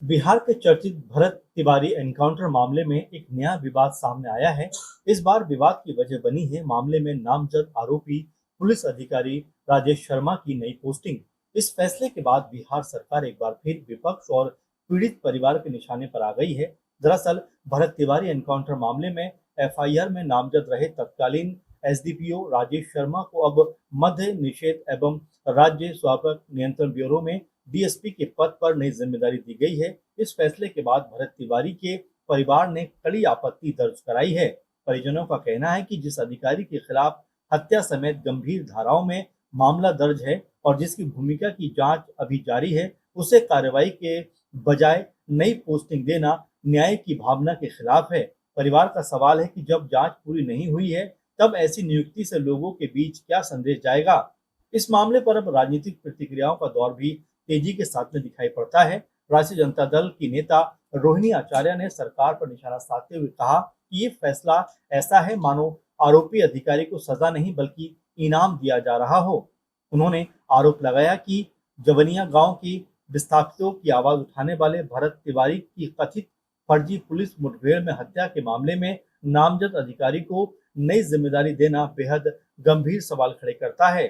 बिहार के चर्चित भरत तिवारी एनकाउंटर मामले में एक नया विवाद सामने आया है। इस बार विवाद की वजह बनी है मामले में नामजद आरोपी पुलिस अधिकारी राजेश शर्मा की नई पोस्टिंग। इस फैसले के बाद बिहार सरकार एक बार फिर विपक्ष और पीड़ित परिवार के निशाने पर आ गई है। दरअसल भरत तिवारी एनकाउंटर मामले में एफआईआर में नामजद रहे तत्कालीन एसडीपीओ राजेश शर्मा को अब मद्य निषेध एवं राज्य स्वास्थ्य नियंत्रण ब्यूरो में डीएसपी के पद पर नई जिम्मेदारी दी गई है। इस फैसले के बाद भरत तिवारी के परिवार ने कड़ी आपत्ति दर्ज कराई है। परिजनों का कहना है कि जिस अधिकारी के खिलाफ हत्या समेत गंभीर धाराओं में मामला दर्ज है और जिसकी भूमिका की जांच अभी जारी है, उसे कार्रवाई के बजाय नई पोस्टिंग देना न्याय की भावना के खिलाफ है। परिवार का सवाल है कि जब जांच पूरी नहीं हुई है, तब ऐसी नियुक्ति से लोगों के बीच क्या संदेश जाएगा। इस मामले पर अब राजनीतिक प्रतिक्रियाओं का दौर भी तेजी के साथ में दिखाई पड़ता है। राष्ट्रीय जनता दल की नेता रोहिणी आचार्य ने सरकार पर निशाना साधते हुए कहा कि ये फैसला ऐसा है मानो आरोपी अधिकारी को सजा नहीं बल्कि इनाम दिया जा रहा हो। उन्होंने आरोप लगाया कि जवनिया गांव की विस्थापितों की आवाज उठाने वाले भरत तिवारी की कथित फर्जी पुलिस मुठभेड़ में हत्या के मामले में नामजद अधिकारी को नई जिम्मेदारी देना बेहद गंभीर सवाल खड़े करता है।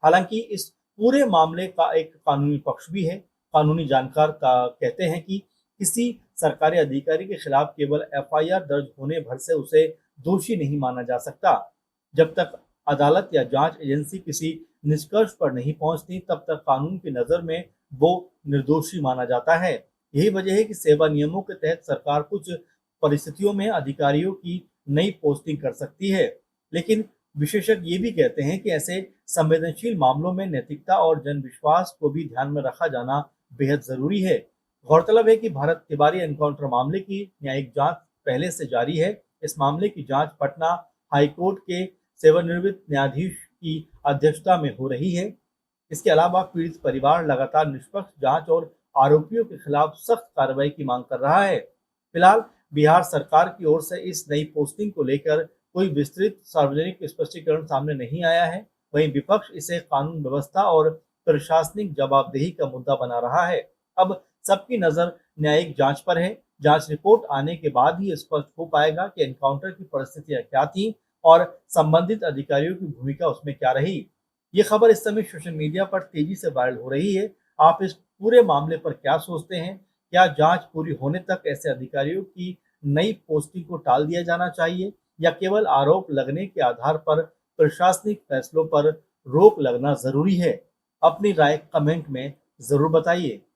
हालांकि इस पूरे मामले का एक कानूनी पक्ष भी है। कानूनी जानकार का कहते हैं कि किसी सरकारी अधिकारी के खिलाफ केवल एफआईआर दर्ज होने भर से उसे दोषी नहीं माना जा सकता। जब तक अदालत या जांच एजेंसी किसी निष्कर्ष पर नहीं पहुंचती, तब तक कानून की नजर में वो निर्दोषी माना जाता है। यही वजह है कि सेवा नियमों के तहत सरकार कुछ परिस्थितियों में अधिकारियों की नई पोस्टिंग कर सकती है, लेकिन विशेषज्ञ ये भी कहते हैं कि ऐसे संवेदनशील मामलों में नैतिकता और जन विश्वास को भी ध्यान में रखा जाना बेहद जरूरी है। गौरतलब है कि भारत तिवारी एनकाउंटर मामले की न्यायिक जांच पहले से जारी है। इस मामले की जांच पटना हाईकोर्ट के सेवानिवृत्त न्यायाधीश की अध्यक्षता में हो रही है। इसके अलावा पीड़ित परिवार लगातार निष्पक्ष जांच और आरोपियों के खिलाफ सख्त कार्रवाई की मांग कर रहा है। फिलहाल बिहार सरकार की ओर से इस नई पोस्टिंग को लेकर कोई विस्तृत सार्वजनिक स्पष्टीकरण सामने नहीं आया है। वहीं विपक्ष इसे कानून व्यवस्था और प्रशासनिक जवाबदेही का मुद्दा बना रहा है। अब सबकी नजर न्यायिक जांच पर है। जांच रिपोर्ट आने के बाद ही स्पष्ट हो पाएगा कि एनकाउंटर की परिस्थितियां क्या थी और संबंधित अधिकारियों की भूमिका उसमें क्या रही। ये खबर इस समय सोशल मीडिया पर तेजी से वायरल हो रही है। आप इस पूरे मामले पर क्या सोचते हैं? क्या जांच पूरी होने तक ऐसे अधिकारियों की नई पोस्टिंग को टाल दिया जाना चाहिए या केवल आरोप लगने के आधार पर प्रशासनिक फैसलों पर रोक लगना जरूरी है? अपनी राय कमेंट में जरूर बताइए।